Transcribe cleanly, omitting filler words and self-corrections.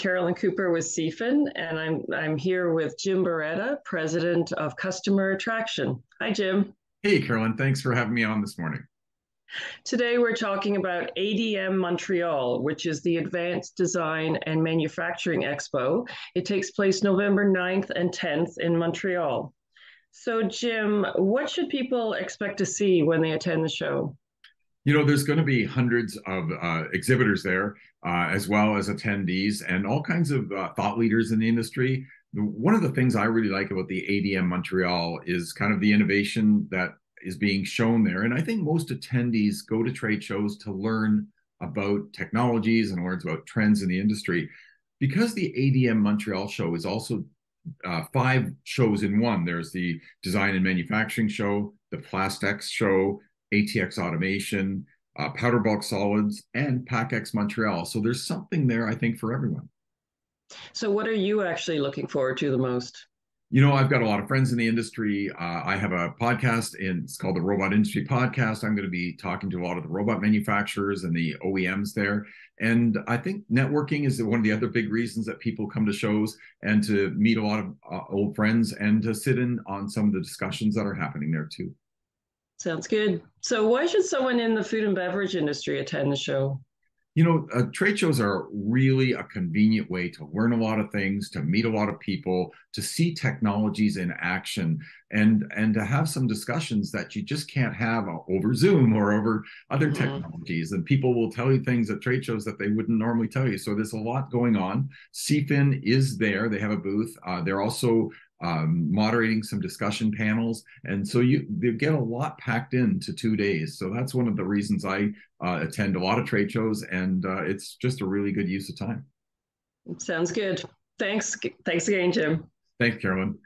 Carolyn Cooper with CFIN, and I'm here with Jim Beretta, President of Customer Attraction. Hi, Jim. Hey, Carolyn, thanks for having me on this morning. Today we're talking about ADM Montreal, which is the Advanced Design and Manufacturing Expo. It takes place November 9th and 10th in Montreal. So, Jim, what should people expect to see when they attend the show? There's going to be hundreds of exhibitors there, as well as attendees and all kinds of thought leaders in the industry. One of the things I really like about the ADM Montreal is kind of the innovation that is being shown there. And I think most attendees go to trade shows to learn about technologies and learn about trends in the industry. Because the ADM Montreal show is also five shows in one. There's the Design and Manufacturing Show, the Plastex Show, ATX Automation, Powder Bulk Solids, and PACX Montreal. So there's something there, I think, for everyone. So, what are you actually looking forward to the most? I've got a lot of friends in the industry. I have a podcast, and it's called the Robot Industry Podcast. I'm going to be talking to a lot of the robot manufacturers and the OEMs there. And I think networking is one of the other big reasons that people come to shows, and to meet a lot of old friends and to sit in on some of the discussions that are happening there too. Sounds good. So, why should someone in the food and beverage industry attend the show? Trade shows are really a convenient way to learn a lot of things, to meet a lot of people, to see technologies in action, and to have some discussions that you just can't have over Zoom or over other technologies. And people will tell you things at trade shows that they wouldn't normally tell you. So there's a lot going on. CFIN is there. They have a booth. They're also moderating some discussion panels, and so you get a lot packed into 2 days. So that's one of the reasons I attend a lot of trade shows, and it's just a really good use of time. Sounds good. Thanks again, Jim. Thanks, Carolyn.